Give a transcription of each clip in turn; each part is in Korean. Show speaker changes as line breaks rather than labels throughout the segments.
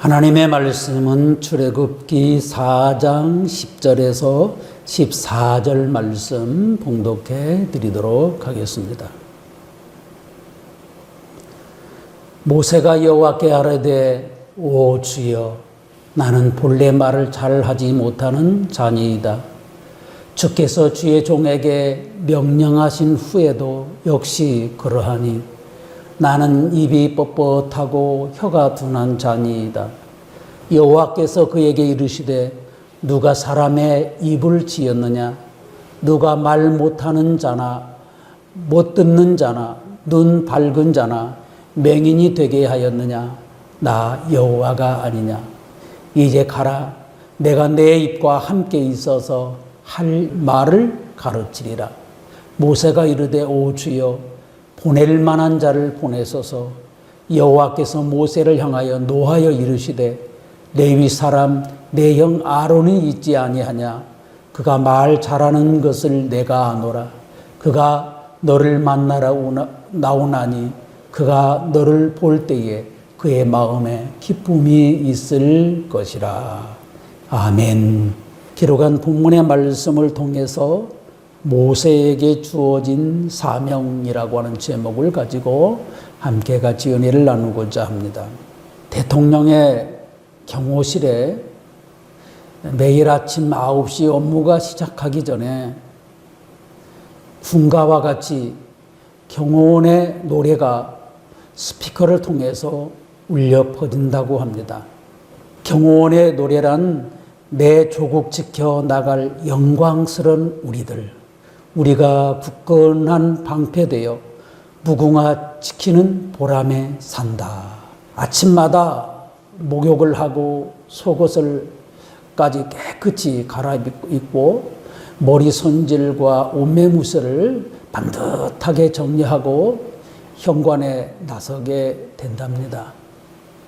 하나님의 말씀은 출애굽기 4장 10절에서 14절 말씀 봉독해 드리도록 하겠습니다. 모세가 여호와께 아뢰되 오 주여 나는 본래 말을 잘하지 못하는 자니이다. 주께서 주의 종에게 명령하신 후에도 역시 그러하니 나는 입이 뻣뻣하고 혀가 둔한 자니이다. 여호와께서 그에게 이르시되 누가 사람의 입을 지었느냐? 누가 말 못하는 자나 못 듣는 자나 눈 밝은 자나 맹인이 되게 하였느냐? 나 여호와가 아니냐? 이제 가라. 내가 내 입과 함께 있어서 할 말을 가르치리라. 모세가 이르되 오 주여 보낼 만한 자를 보내소서. 여호와께서 모세를 향하여 노하여 이르시되 레위 사람 내 형 아론이 있지 아니하냐? 그가 말 잘하는 것을 내가 아노라. 그가 너를 만나러 나오나니 그가 너를 볼 때에 그의 마음에 기쁨이 있을 것이라. 아멘. 기록한 본문의 말씀을 통해서 모세에게 주어진 사명이라고 하는 제목을 가지고 함께 같이 은혜를 나누고자 합니다. 대통령의 경호실에 매일 아침 9시 업무가 시작하기 전에 군가와 같이 경호원의 노래가 스피커를 통해서 울려 퍼진다고 합니다. 경호원의 노래란 내 조국 지켜 나갈 영광스러운 우리가 굳건한 방패되어 무궁화 지키는 보람에 산다. 아침마다 목욕을 하고 속옷을까지 깨끗이 갈아입고 머리 손질과 옷매무새를 반듯하게 정리하고 현관에 나서게 된답니다.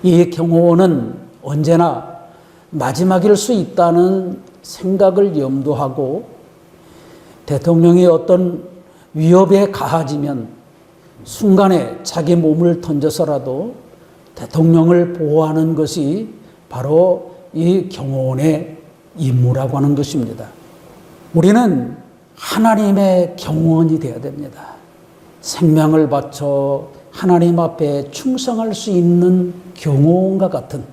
이 경호원은 언제나 마지막일 수 있다는 생각을 염두하고 대통령이 어떤 위협에 가해지면 순간에 자기 몸을 던져서라도 대통령을 보호하는 것이 바로 이 경호원의 임무라고 하는 것입니다. 우리는 하나님의 경호원이 되어야 됩니다. 생명을 바쳐 하나님 앞에 충성할 수 있는 경호원과 같은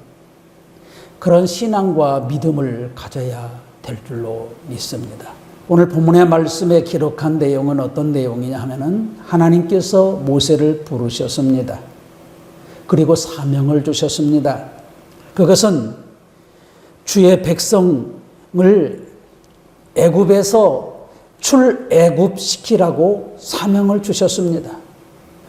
그런 신앙과 믿음을 가져야 될 줄로 믿습니다. 오늘 본문의 말씀에 기록한 내용은 어떤 내용이냐 하면은 하나님께서 모세를 부르셨습니다. 그리고 사명을 주셨습니다. 그것은 주의 백성을 애굽에서 출애굽시키라고 사명을 주셨습니다.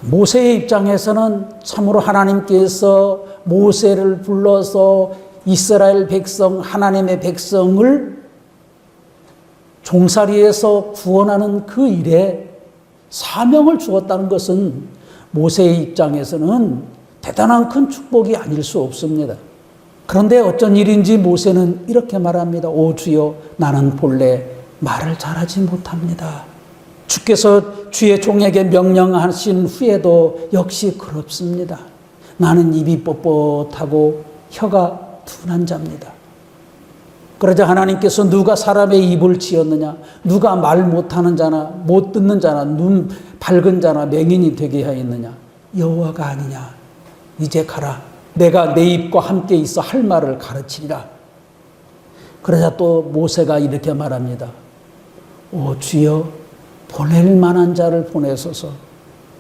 모세의 입장에서는 참으로 하나님께서 모세를 불러서 이스라엘 백성, 하나님의 백성을 종살이에서 구원하는 그 일에 사명을 주었다는 것은 모세의 입장에서는 대단한 큰 축복이 아닐 수 없습니다. 그런데 어쩐 일인지 모세는 이렇게 말합니다. 오 주여 나는 본래 말을 잘하지 못합니다. 주께서 주의 종에게 명령하신 후에도 역시 그렇습니다. 나는 입이 뻣뻣하고 혀가 둔한 자입니다. 그러자 하나님께서 누가 사람의 입을 지었느냐? 누가 말 못하는 자나 못 듣는 자나 눈 밝은 자나 맹인이 되게 하였느냐? 여호와가 아니냐? 이제 가라. 내가 내 입과 함께 있어 할 말을 가르치리라. 그러자 또 모세가 이렇게 말합니다. 오 주여 보낼 만한 자를 보내소서.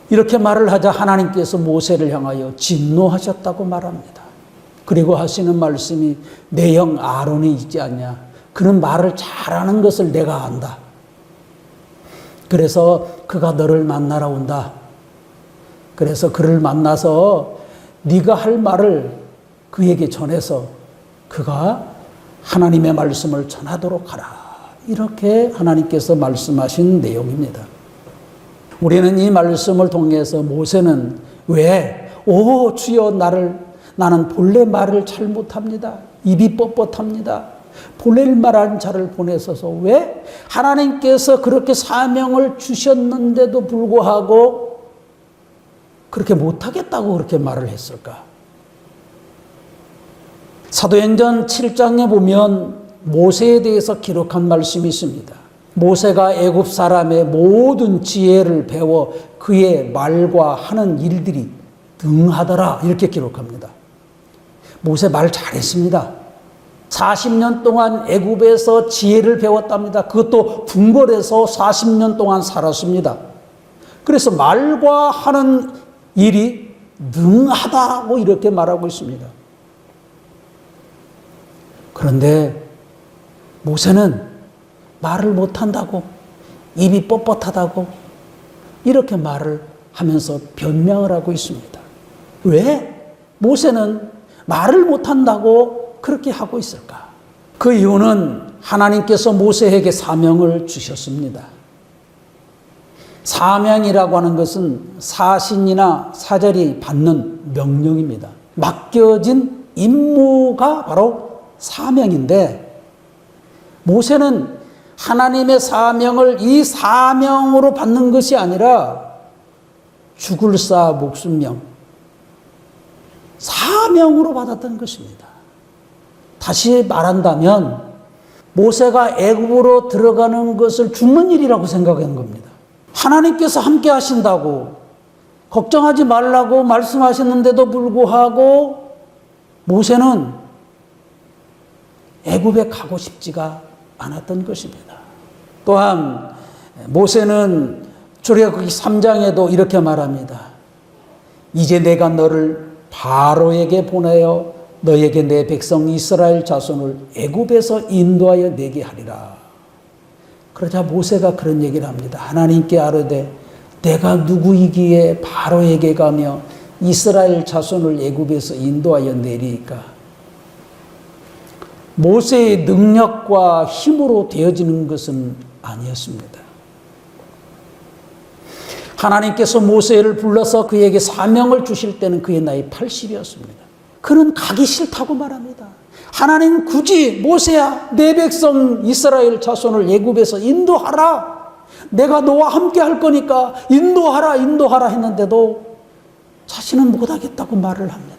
이렇게 말을 하자 하나님께서 모세를 향하여 진노하셨다고 말합니다. 그리고 하시는 말씀이 내 형 아론이 있지 않냐. 그는 말을 잘하는 것을 내가 안다. 그래서 그가 너를 만나러 온다. 그래서 그를 만나서 네가 할 말을 그에게 전해서 그가 하나님의 말씀을 전하도록 하라. 이렇게 하나님께서 말씀하신 내용입니다. 우리는 이 말씀을 통해서 모세는 왜 오 주여 나는 본래 말을 잘 못합니다. 입이 뻣뻣합니다. 보낼 만한 자를 보내셔서 왜 하나님께서 그렇게 사명을 주셨는데도 불구하고 그렇게 못하겠다고 그렇게 말을 했을까? 사도행전 7장에 보면 모세에 대해서 기록한 말씀이 있습니다. 모세가 애굽 사람의 모든 지혜를 배워 그의 말과 하는 일들이 능하더라 이렇게 기록합니다. 모세 말 잘했습니다. 40년 동안 애굽에서 지혜를 배웠답니다. 그것도 궁궐에서 40년 동안 살았습니다. 그래서 말과 하는 일이 능하다고 이렇게 말하고 있습니다. 그런데 모세는 말을 못한다고, 입이 뻣뻣하다고 이렇게 말을 하면서 변명을 하고 있습니다. 왜 모세는 말을 못한다고 그렇게 하고 있을까? 그 이유는 하나님께서 모세에게 사명을 주셨습니다. 사명이라고 하는 것은 사신이나 사절이 받는 명령입니다. 맡겨진 임무가 바로 사명인데, 모세는 하나님의 사명을 이 사명으로 받는 것이 아니라 죽을 사 목숨명, 사명으로 받았던 것입니다. 다시 말한다면 모세가 애굽으로 들어가는 것을 죽는 일이라고 생각한 겁니다. 하나님께서 함께 하신다고 걱정하지 말라고 말씀하셨는데도 불구하고 모세는 애굽에 가고 싶지가 않았던 것입니다. 또한 모세는 출애굽기 3장에도 이렇게 말합니다. 이제 내가 너를 바로에게 보내어 너에게 내 백성 이스라엘 자손을 애굽에서 인도하여 내게 하리라. 그러자 모세가 그런 얘기를 합니다. 하나님께 아뢰되 내가 누구이기에 바로에게 가며 이스라엘 자손을 애굽에서 인도하여 내리까? 모세의 능력과 힘으로 되어지는 것은 아니었습니다. 하나님께서 모세를 불러서 그에게 사명을 주실 때는 그의 나이 80이었습니다. 그는 가기 싫다고 말합니다. 하나님 굳이 모세야 내 백성 이스라엘 자손을 애굽에서 인도하라. 내가 너와 함께 할 거니까 인도하라 했는데도 자신은 못하겠다고 말을 합니다.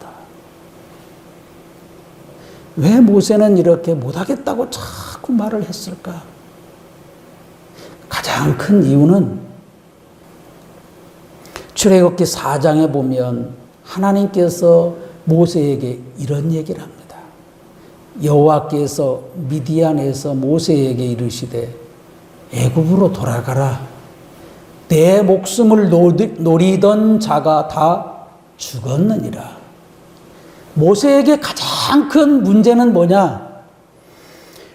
왜 모세는 이렇게 못하겠다고 자꾸 말을 했을까? 가장 큰 이유는 출애굽기 4장에 보면 하나님께서 모세에게 이런 얘기를 합니다. 여호와께서 미디안에서 모세에게 이르시되 애굽으로 돌아가라. 내 목숨을 노리던 자가 다 죽었느니라. 모세에게 가장 큰 문제는 뭐냐?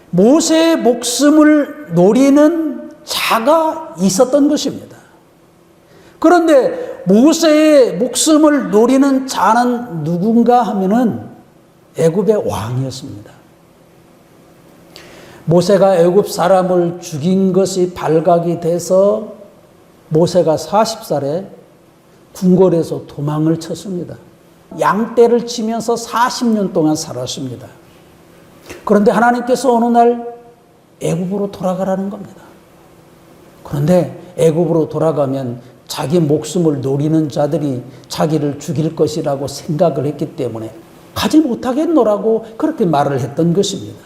모세의 목숨을 노리는 자가 있었던 것입니다. 그런데 모세의 목숨을 노리는 자는 누군가 하면은 애굽의 왕이었습니다. 모세가 애굽 사람을 죽인 것이 발각이 돼서 모세가 40살에 궁궐에서 도망을 쳤습니다. 양떼를 치면서 40년 동안 살았습니다. 그런데 하나님께서 어느 날 애굽으로 돌아가라는 겁니다. 그런데 애굽으로 돌아가면 자기 목숨을 노리는 자들이 자기를 죽일 것이라고 생각을 했기 때문에 가지 못하겠노라고 그렇게 말을 했던 것입니다.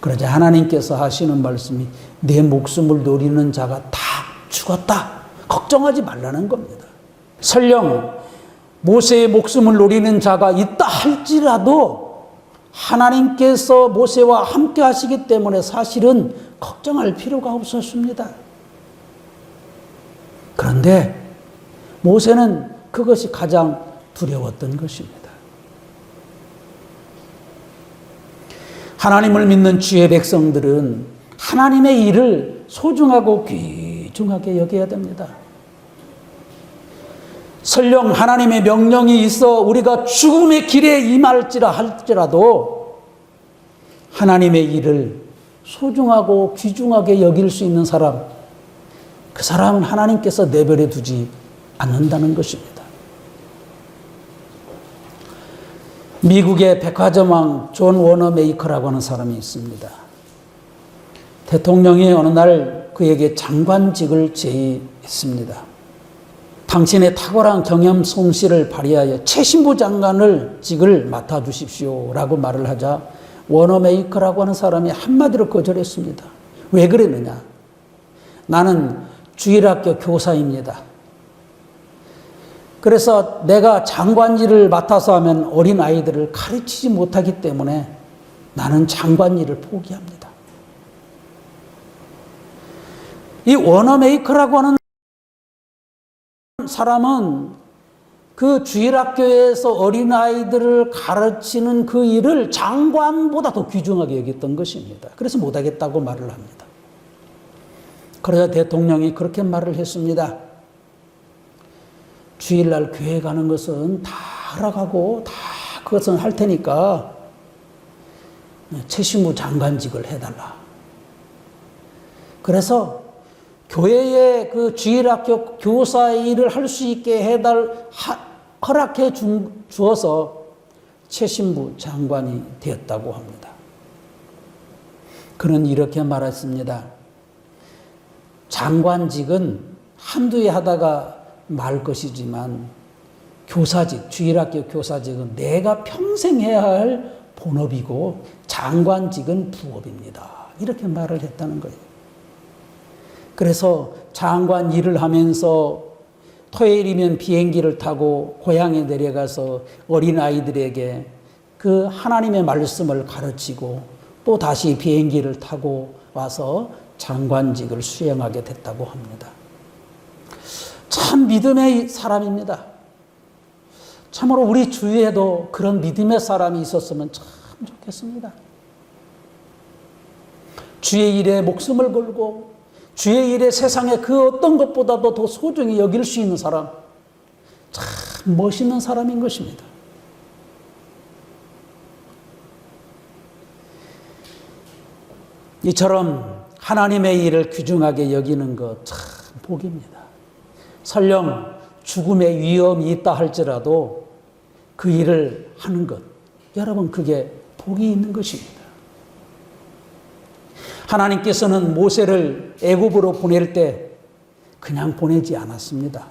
그러자 하나님께서 하시는 말씀이 내 목숨을 노리는 자가 다 죽었다. 걱정하지 말라는 겁니다. 설령 모세의 목숨을 노리는 자가 있다 할지라도 하나님께서 모세와 함께 하시기 때문에 사실은 걱정할 필요가 없었습니다. 그런데 모세는 그것이 가장 두려웠던 것입니다. 하나님을 믿는 주의 백성들은 하나님의 일을 소중하고 귀중하게 여겨야 됩니다. 설령 하나님의 명령이 있어 우리가 죽음의 길에 할지라도 하나님의 일을 소중하고 귀중하게 여길 수 있는 사람, 그 사람은 하나님께서 내버려 두지 않는다는 것입니다. 미국의 백화점왕 존 워너메이커라고 하는 사람이 있습니다. 대통령이 어느 날 그에게 장관직을 제의했습니다. 당신의 탁월한 경험 솜씨를 발휘하여 최신부 장관직을 맡아주십시오라고 말을 하자 워너메이커라고 하는 사람이 한마디로 거절했습니다. 왜 그랬느냐? 나는 주일학교 교사입니다. 그래서 내가 장관일을 맡아서 하면 어린아이들을 가르치지 못하기 때문에 나는 장관일을 포기합니다. 이 워너메이커라고 하는 사람은 그 주일학교에서 어린아이들을 가르치는 그 일을 장관보다 더 귀중하게 여겼던 것입니다. 그래서 못하겠다고 말을 합니다. 그러자 대통령이 그렇게 말을 했습니다. 주일날 교회 가는 것은 다 알아가고 다 그것은 할 테니까 최신부 장관직을 해달라. 그래서 교회에 그 주일학교 교사 일을 할 수 있게 허락해 주어서 최신부 장관이 되었다고 합니다. 그는 이렇게 말했습니다. 장관직은 한두 해 하다가 말 것이지만 교사직, 주일학교 교사직은 내가 평생 해야 할 본업이고 장관직은 부업입니다. 이렇게 말을 했다는 거예요. 그래서 장관 일을 하면서 토요일이면 비행기를 타고 고향에 내려가서 어린아이들에게 그 하나님의 말씀을 가르치고 또 다시 비행기를 타고 와서 장관직을 수행하게 됐다고 합니다. 참 믿음의 사람입니다. 참으로 우리 주위에도 그런 믿음의 사람이 있었으면 참 좋겠습니다. 주의 일에 목숨을 걸고 주의 일에 세상에 그 어떤 것보다도 더 소중히 여길 수 있는 사람, 참 멋있는 사람인 것입니다. 이처럼 하나님의 일을 귀중하게 여기는 것 참 복입니다. 설령 죽음의 위험이 있다 할지라도 그 일을 하는 것, 여러분 그게 복이 있는 것입니다. 하나님께서는 모세를 애굽으로 보낼 때 그냥 보내지 않았습니다.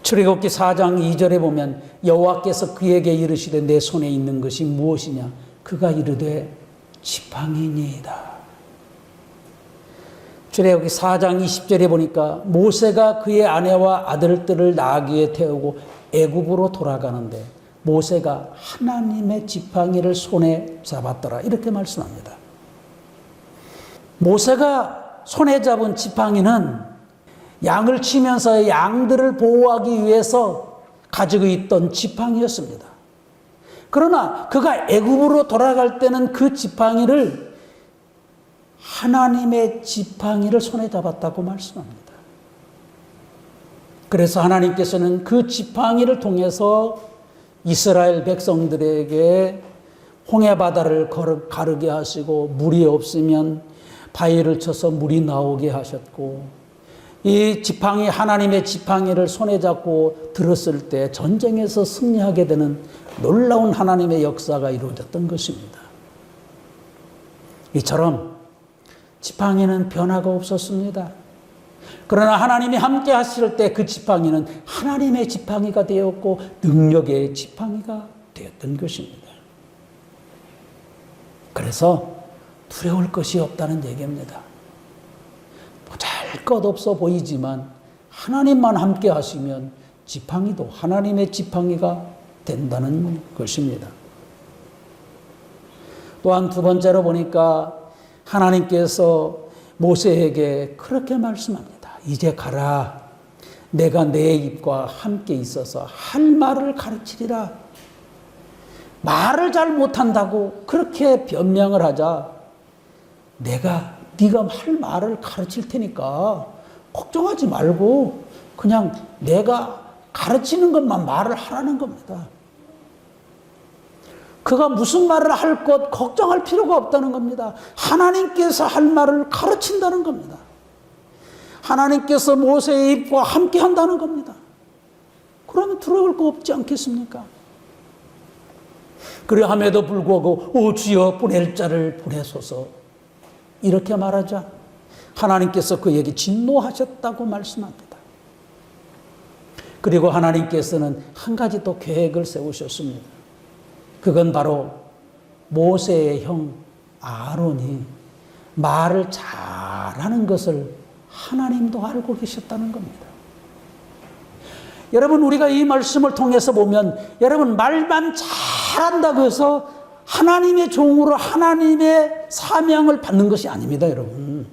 출애굽기 4장 2절에 보면 여호와께서 그에게 이르시되 내 손에 있는 것이 무엇이냐? 그가 이르되 지팡이니이다. 출애굽기 4장 20절에 보니까 모세가 그의 아내와 아들들을 나귀에 태우고 애굽으로 돌아가는데 모세가 하나님의 지팡이를 손에 잡았더라. 이렇게 말씀합니다. 모세가 손에 잡은 지팡이는 양을 치면서 양들을 보호하기 위해서 가지고 있던 지팡이였습니다. 그러나 그가 애굽으로 돌아갈 때는 그 지팡이를 하나님의 지팡이를 손에 잡았다고 말씀합니다. 그래서 하나님께서는 그 지팡이를 통해서 이스라엘 백성들에게 홍해바다를 가르게 하시고 물이 없으면 바위를 쳐서 물이 나오게 하셨고 이 지팡이 하나님의 지팡이를 손에 잡고 들었을 때 전쟁에서 승리하게 되는 놀라운 하나님의 역사가 이루어졌던 것입니다. 이처럼 지팡이는 변화가 없었습니다. 그러나 하나님이 함께 하실 때 그 지팡이는 하나님의 지팡이가 되었고 능력의 지팡이가 되었던 것입니다. 그래서 두려울 것이 없다는 얘기입니다. 보잘것없어 보이지만 하나님만 함께 하시면 지팡이도 하나님의 지팡이가 된다는 것입니다. 또한 두 번째로 보니까 하나님께서 모세에게 그렇게 말씀합니다. 이제 가라. 내가 내 입과 함께 있어서 할 말을 가르치리라. 말을 잘 못한다고 그렇게 변명을 하자 네가 할 말을 가르칠 테니까 걱정하지 말고 그냥 내가 가르치는 것만 말을 하라는 겁니다. 그가 무슨 말을 할 것 걱정할 필요가 없다는 겁니다. 하나님께서 할 말을 가르친다는 겁니다. 하나님께서 모세의 입과 함께 한다는 겁니다. 그러면 두려울 거 없지 않겠습니까? 그러함에도 불구하고 오 주여 보낼 자를 보내소서 이렇게 말하자 하나님께서 그에게 진노하셨다고 말씀합니다. 그리고 하나님께서는 한 가지 또 계획을 세우셨습니다. 그건 바로 모세의 형 아론이 말을 잘하는 것을 하나님도 알고 계셨다는 겁니다. 여러분, 우리가 이 말씀을 통해서 보면, 여러분, 말만 잘한다고 해서 하나님의 종으로 하나님의 사명을 받는 것이 아닙니다, 여러분.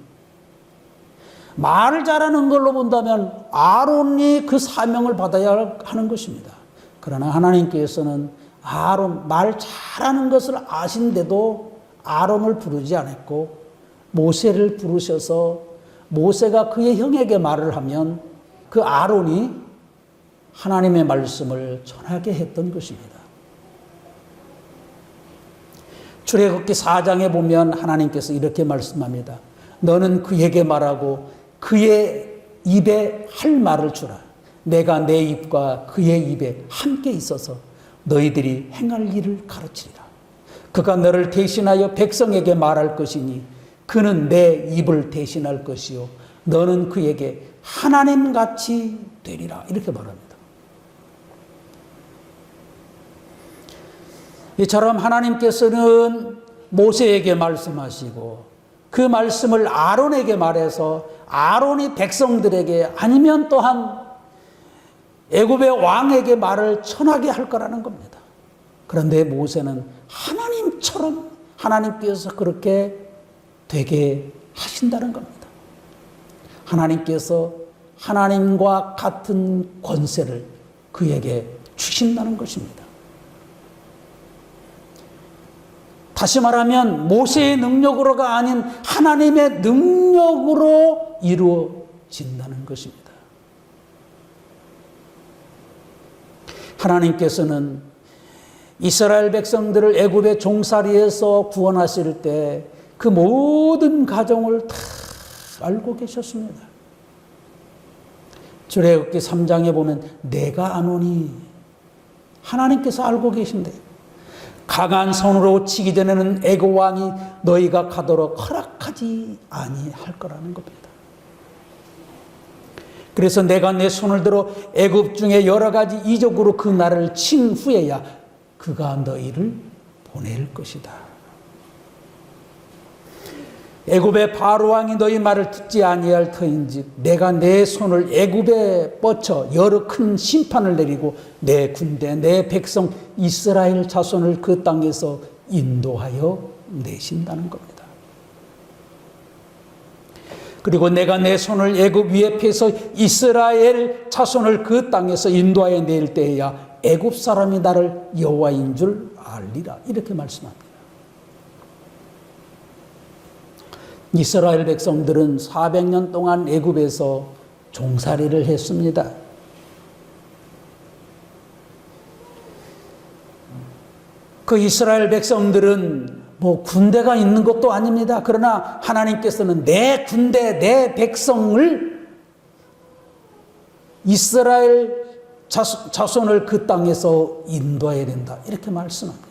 말을 잘하는 걸로 본다면 아론이 그 사명을 받아야 하는 것입니다. 그러나 하나님께서는 아론, 말 잘하는 것을 아신데도 아론을 부르지 않았고 모세를 부르셔서 모세가 그의 형에게 말을 하면 그 아론이 하나님의 말씀을 전하게 했던 것입니다. 출애굽기 4장에 보면 하나님께서 이렇게 말씀합니다. 너는 그에게 말하고 그의 입에 할 말을 주라. 내가 내 입과 그의 입에 함께 있어서 너희들이 행할 일을 가르치리라. 그가 너를 대신하여 백성에게 말할 것이니 그는 내 입을 대신할 것이요 너는 그에게 하나님같이 되리라. 이렇게 말합니다. 이처럼 하나님께서는 모세에게 말씀하시고 그 말씀을 아론에게 말해서 아론이 백성들에게 아니면 또한 애굽의 왕에게 말을 전하게 할 거라는 겁니다. 그런데 모세는 하나님처럼 하나님께서 그렇게 되게 하신다는 겁니다. 하나님께서 하나님과 같은 권세를 그에게 주신다는 것입니다. 다시 말하면 모세의 능력으로가 아닌 하나님의 능력으로 이루어진다는 것입니다. 하나님께서는 이스라엘 백성들을 애굽의 종살이에서 구원하실 때 그 모든 가정을 다 알고 계셨습니다. 출애굽기 3장에 보면 내가 아노니 하나님께서 알고 계신데 강한 손으로 치기 전에는 애굽 왕이 너희가 가도록 허락하지 아니할 거라는 겁니다. 그래서 내가 내 손을 들어 애굽 중에 여러 가지 이적으로 그 나라를 친 후에야 그가 너희를 보낼 것이다. 애굽의 바로 왕이 너희 말을 듣지 아니할 터인즉 내가 내 손을 애굽에 뻗쳐 여러 큰 심판을 내리고 내 군대 내 백성 이스라엘 자손을 그 땅에서 인도하여 내신다는 겁니다. 그리고 내가 내 손을 애굽 위에 펴서 이스라엘 자손을 그 땅에서 인도하여 낼 때에야 애굽 사람이 나를 여호와인 줄 알리라. 이렇게 말씀합니다. 이스라엘 백성들은 400년 동안 애굽에서 종살이를 했습니다. 그 이스라엘 백성들은 뭐 군대가 있는 것도 아닙니다. 그러나 하나님께서는 내 군대, 내 백성을 이스라엘 자손을 그 땅에서 인도해야 된다. 이렇게 말씀합니다.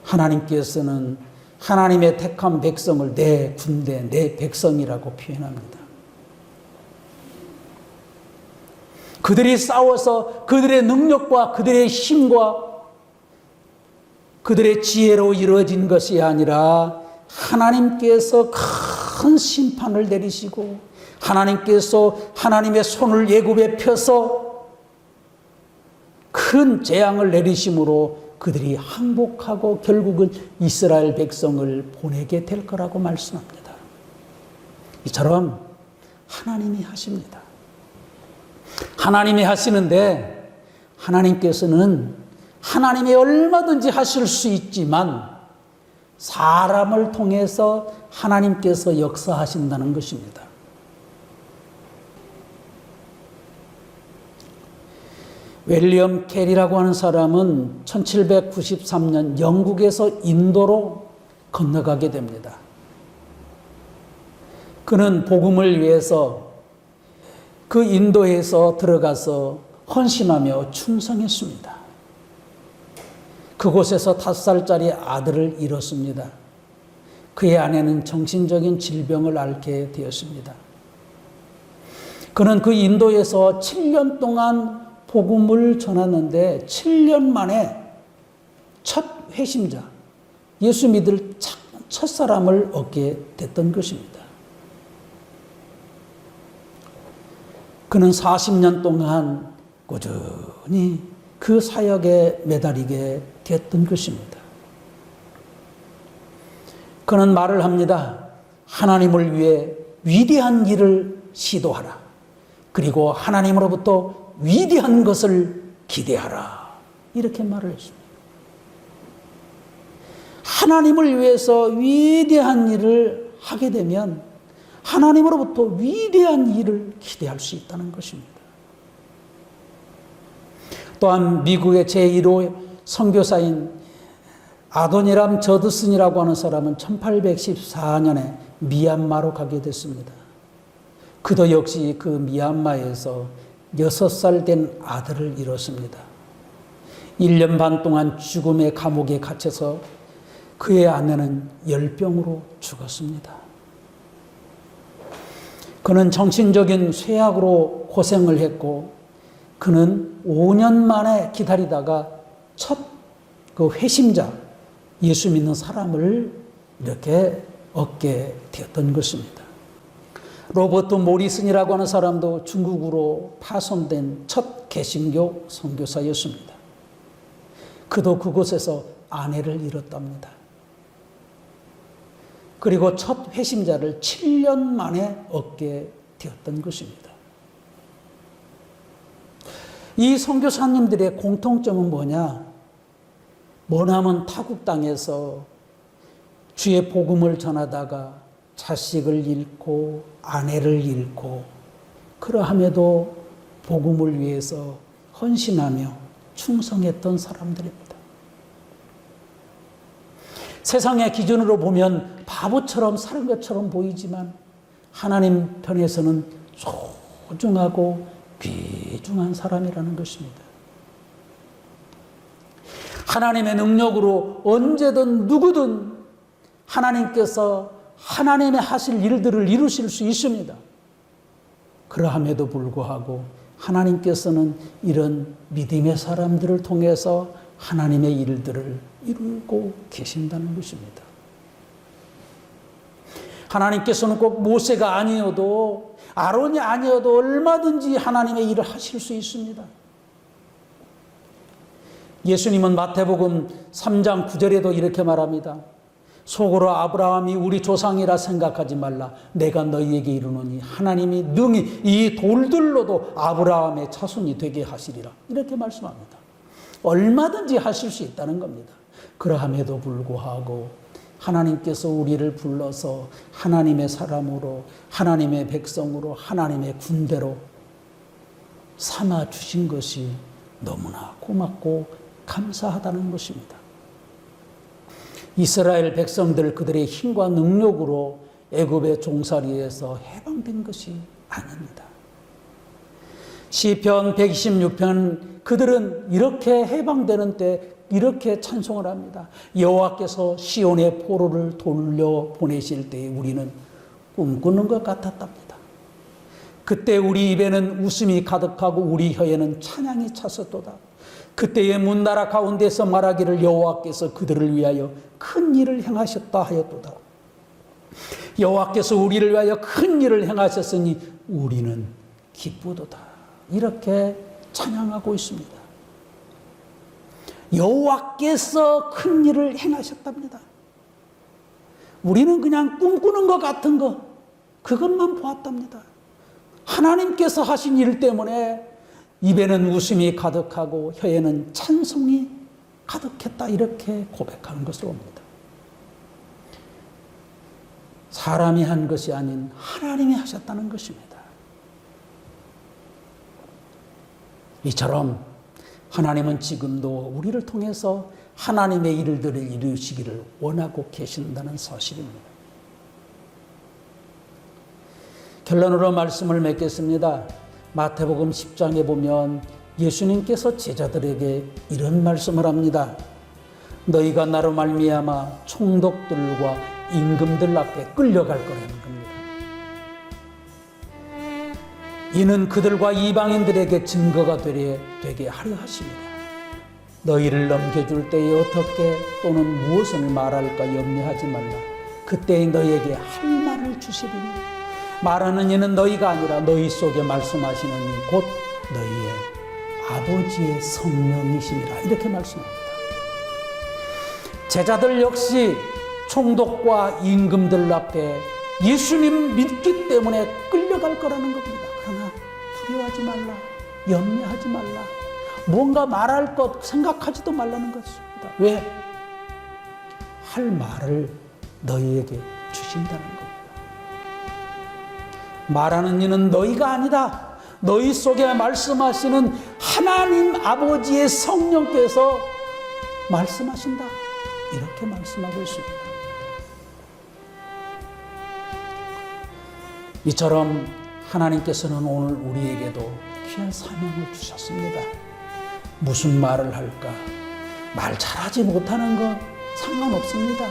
하나님께서는 하나님의 택한 백성을 내 군대, 내 백성이라고 표현합니다. 그들이 싸워서 그들의 능력과 그들의 힘과 그들의 지혜로 이루어진 것이 아니라 하나님께서 큰 심판을 내리시고 하나님께서 하나님의 손을 애굽에 펴서 큰 재앙을 내리심으로 그들이 항복하고 결국은 이스라엘 백성을 보내게 될 거라고 말씀합니다. 이처럼 하나님이 하십니다. 하나님이 하시는데 하나님께서는 하나님이 얼마든지 하실 수 있지만 사람을 통해서 하나님께서 역사하신다는 것입니다. 윌리엄 캐리라고 하는 사람은 1793년 영국에서 인도로 건너가게 됩니다. 그는 복음을 위해서 그 인도에서 들어가서 헌신하며 충성했습니다. 그곳에서 5살짜리 아들을 잃었습니다. 그의 아내는 정신적인 질병을 앓게 되었습니다. 그는 그 인도에서 7년 동안 복음을 전하는데 7년 만에 첫 회심자, 예수 믿을 첫 사람을 얻게 됐던 것입니다. 그는 40년 동안 꾸준히 그 사역에 매달리게 되었던 것입니다. 그는 말을 합니다. 하나님을 위해 위대한 일을 시도하라. 그리고 하나님으로부터 위대한 것을 기대하라. 이렇게 말을 했습니다. 하나님을 위해서 위대한 일을 하게 되면 하나님으로부터 위대한 일을 기대할 수 있다는 것입니다. 또한 미국의 제1호 선교사인 아도니람 저드슨이라고 하는 사람은 1814년에 미얀마로 가게 됐습니다. 그도 역시 그 미얀마에서 6살 된 아들을 잃었습니다. 1년 반 동안 죽음의 감옥에 갇혀서 그의 아내는 열병으로 죽었습니다. 그는 정신적인 쇠약으로 고생을 했고 그는 5년 만에 기다리다가 첫 그 회심자, 예수 믿는 사람을 이렇게 얻게 되었던 것입니다. 로버트 모리슨이라고 하는 사람도 중국으로 파송된 첫 개신교 선교사였습니다. 그도 그곳에서 아내를 잃었답니다. 그리고 첫 회심자를 7년 만에 얻게 되었던 것입니다. 이 선교사님들의 공통점은 뭐냐? 머나먼 타국 땅에서 주의 복음을 전하다가 자식을 잃고 아내를 잃고 그러함에도 복음을 위해서 헌신하며 충성했던 사람들입니다. 세상의 기준으로 보면 바보처럼 사는 것처럼 보이지만 하나님 편에서는 소중하고 귀중한 사람이라는 것입니다. 하나님의 능력으로 언제든 누구든 하나님께서 하나님의 하실 일들을 이루실 수 있습니다. 그러함에도 불구하고 하나님께서는 이런 믿음의 사람들을 통해서 하나님의 일들을 이루고 계신다는 것입니다. 하나님께서는 꼭 모세가 아니어도 아론이 아니어도 얼마든지 하나님의 일을 하실 수 있습니다. 예수님은 마태복음 3장 9절에도 이렇게 말합니다. 속으로 아브라함이 우리 조상이라 생각하지 말라. 내가 너희에게 이르노니 하나님이 능히 이 돌들로도 아브라함의 자손이 되게 하시리라. 이렇게 말씀합니다. 얼마든지 하실 수 있다는 겁니다. 그러함에도 불구하고 하나님께서 우리를 불러서 하나님의 사람으로, 하나님의 백성으로, 하나님의 군대로 삼아 주신 것이 너무나 고맙고 감사하다는 것입니다. 이스라엘 백성들 그들의 힘과 능력으로 애굽의 종살이에서 해방된 것이 아닙니다. 시편 126편 그들은 이렇게 해방되는 때 이렇게 찬송을 합니다. 여호와께서 시온의 포로를 돌려보내실 때에 우리는 꿈꾸는 것 같았답니다. 그때 우리 입에는 웃음이 가득하고 우리 혀에는 찬양이 찼었도다. 그때의 문나라 가운데서 말하기를 여호와께서 그들을 위하여 큰 일을 행하셨다 하였도다. 여호와께서 우리를 위하여 큰 일을 행하셨으니 우리는 기쁘도다. 이렇게 찬양하고 있습니다. 여호와께서 큰 일을 행하셨답니다. 우리는 그냥 꿈꾸는 것 같은 것, 그것만 보았답니다. 하나님께서 하신 일 때문에 입에는 웃음이 가득하고 혀에는 찬송이 가득했다. 이렇게 고백하는 것으로 옵니다. 사람이 한 것이 아닌 하나님이 하셨다는 것입니다. 이처럼 하나님은 지금도 우리를 통해서 하나님의 일들을 이루시기를 원하고 계신다는 사실입니다. 결론으로 말씀을 맺겠습니다. 마태복음 10장에 보면 예수님께서 제자들에게 이런 말씀을 합니다. 너희가 나로 말미암아 총독들과 임금들 앞에 끌려갈 거라는 겁니다. 이는 그들과 이방인들에게 증거가 되게 하려 하십니다. 너희를 넘겨줄 때에 어떻게 또는 무엇을 말할까 염려하지 말라. 그때에 너희에게 할 말을 주시리니 말하는 이는 너희가 아니라 너희 속에 말씀하시는 이 곧 너희의 아버지의 성령이시니라. 이렇게 말씀합니다. 제자들 역시 총독과 임금들 앞에 예수님 믿기 때문에 끌려갈 거라는 겁니다. 그러나 두려워하지 말라, 염려하지 말라, 뭔가 말할 것 생각하지도 말라는 것입니다. 왜? 할 말을 너희에게 주신다는 겁니다. 말하는 이는 너희가 아니다. 너희 속에 말씀하시는 하나님 아버지의 성령께서 말씀하신다. 이렇게 말씀하고 있습니다. 이처럼 하나님께서는 오늘 우리에게도 귀한 사명을 주셨습니다. 무슨 말을 할까? 말 잘하지 못하는 건 상관없습니다.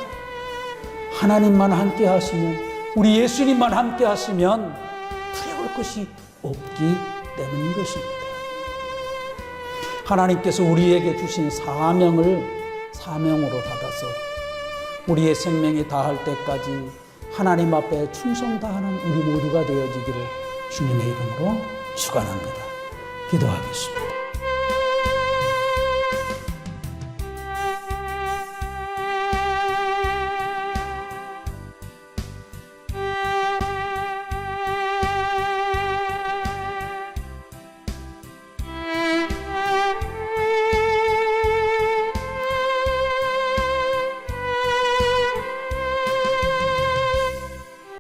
하나님만 함께 하시면, 우리 예수님만 함께 하시면 두려울 것이 없기 때문인 것입니다. 하나님께서 우리에게 주신 사명으로 받아서 우리의 생명이 다할 때까지 하나님 앞에 충성 다하는 우리 모두가 되어지기를 주님의 이름으로 축원합니다. 기도하겠습니다.